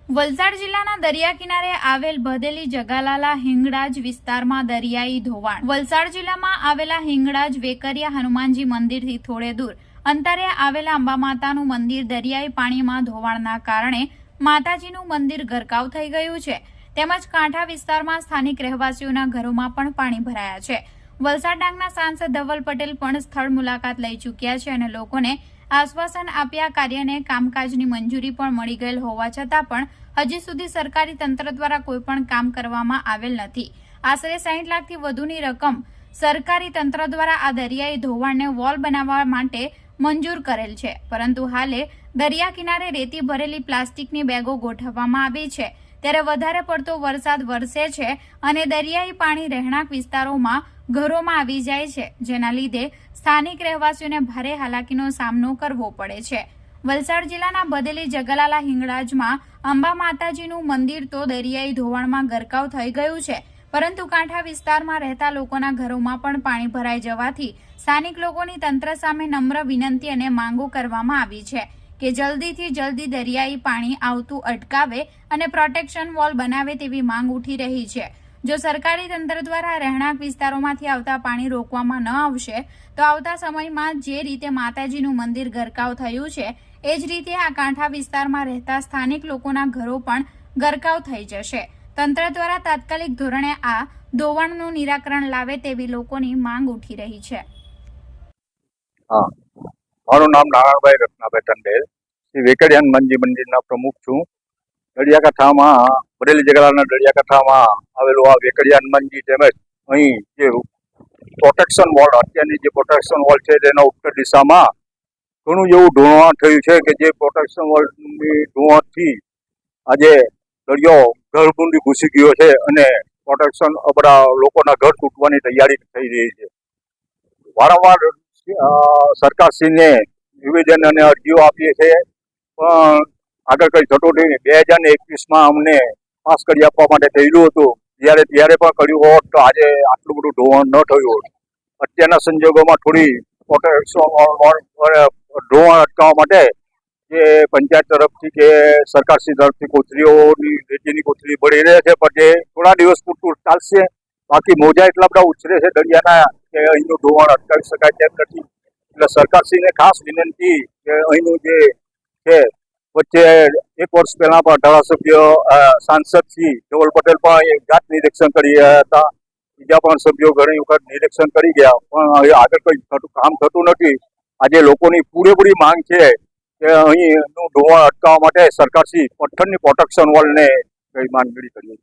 વલસાડ જિલ્લાના દરિયા કિનારે આવેલ ભદેલી જગાલાલા હિંગળાજ વિસ્તારમાં દરિયાઈ ધોવાણ. વલસાડ જિલ્લામાં આવેલા હિંગળાજ વેકરિયા હનુમાનજી મંદિરથી થોડે દૂર અંતરે આવેલા અંબા માતાનું મંદિર દરિયાઈ પાણીમાં ધોવાણના કારણે માતાજીનું મંદિર ગરકાવ થઈ ગયું છે. તેમજ કાંઠા વિસ્તારમાં સ્થાનિક રહેવાસીઓના ઘરોમાં પણ પાણી ભરાયા છે. વલસાડ ડાંગના સાંસદ ધવલ પટેલ પણ સ્થળ મુલાકાત લઈ ચૂક્યા છે અને લોકોને આશ્વાસન આપ્યા કાર્યને કામકાજની મંજૂરી પણ મળી ગયેલ હોવા છતાં પણ હજી સુધી સરકારી તંત્ર દ્વારા કોઈ પણ કામ કરવામાં આવેલ નથી. આશરે 60 લાખથી વધુની રકમ સરકારી તંત્ર દ્વારા આ દરિયાઈ ધોવાણને વોલ બનાવવા માટે મંજૂર કરેલ છે, પરંતુ હાલે દરિયા કિનારે રેતી ભરેલી પ્લાસ્ટિકની બેગો ગોઠવવામાં આવી છે. ત્યારે વધારે પડતો વરસાદ વરસે છે અને દરિયાઈ પાણી રહેણાંક વિસ્તારોમાં ઘરોમાં આવી જાય છે, જેના લીધે સ્થાનિક રહેવાસીઓને ભારે હાલાકીનો સામનો કરવો પડે છે. વલસાડ જિલ્લાના ભદેલી જગાલાલા હિંગળાજમાં અંબા માતાજીનું મંદિર તો દરિયાઈ ધોવાણમાં ગરકાવ થઈ ગયું છે, પરંતુ કાંઠા વિસ્તારમાં રહેતા લોકોના ઘરોમાં પણ પાણી ભરાઈ જવાથી સ્થાનિક લોકોની તંત્ર સામે નમ્ર વિનંતી અને માંગો કરવામાં આવી છે કે જલ્દીથી જલ્દી દરિયાઈ પાણી આવતું અટકાવે અને પ્રોટેક્શન વોલ બનાવે તેવી માંગ ઉઠી રહી છે. જો સરકારી તંત્ર દ્વારા રહેણાંક વિસ્તારોમાંથી આવતા પાણી રોકવામાં ન આવશે તો આવતા સમયમાં જે રીતે માતાજીનું મંદિર ગરકાવ થયું છે એ જ રીતે આ કાંઠા વિસ્તારમાં રહેતા સ્થાનિક લોકોના ઘરો પણ ગરકાવ થઈ જશે. તંત્ર દ્વારા તાત્કાલિક ધોરણે આ ધોવાણનું નિરાકરણ લાવે તેવી લોકોની માંગ ઉઠી રહી છે. મારું નામ નારાયણભાઈ રત્નાભાઈ ટંડેલ, શ્રી વેકરિયા હનુમાનજી મંદિરના પ્રમુખ છું. દરિયાકાંઠામાં ભદેલી જગાલાના દરિયાકાંઠામાં આવેલું આ વેકરિયા હનુમાનજી તેમજ અહીં જે પ્રોટેક્શન વોલ, અત્યારની જે પ્રોટેક્શન વોલ છે તેના ઉત્તર દિશામાં ઘણું એવું ધોવાણ થયું છે કે જે પ્રોટેક્શન વોલની ધોવાણથી આજે દરિયો ઘરબુંડી ઘૂસી ગયો છે અને પ્રોટેક્શન બધા લોકોના ઘર તૂટવાની તૈયારી થઈ રહી છે. વારંવાર સરકારશ્રીને નિવેદન અને અરજીઓ આપીએ છીએ, પણ આગળ કંઈ થતું નહીં. 2021માં અમને પાસ કરી આપવા માટે થયેલું હતું, ત્યારે પણ કર્યું હોત તો આજે આટલું બધું ધોવાણ ન થયું હોત. અત્યારના સંજોગોમાં થોડી ધોવાણ અટકાવવા માટે જે પંચાયત તરફથી કે સરકારશ્રી તરફથી કોથળીઓની રેતીની કોથળી ભળી રહે છે, પણ તે થોડા દિવસ પૂરતું ચાલશે. બાકી મોજા એટલા બધા ઉછરે છે દરિયાના કે અહીંનું ધોવાણ અટકાવી શકાય તેમ નથી. એટલે સરકારશ્રીને ખાસ વિનંતી કે અહીંનું જે છે, વચ્ચે 1 વર્ષ પહેલા પણ ધારાસભ્ય સાંસદ શ્રી ધવલ પટેલ પણ અહીં જાત નિરીક્ષણ કરી રહ્યા હતા. બીજા પણ સભ્યો ઘણી વખત નિરીક્ષણ કરી ગયા, પણ હવે આગળ કંઈ કામ થતું નથી. આજે લોકોની પૂરેપૂરી માંગ છે કે અહીંનું ધોવાણ અટકાવવા માટે સરકારશ્રી પથ્થરની પ્રોટેક્શન વોલને કંઈ માંગણી કરીએ.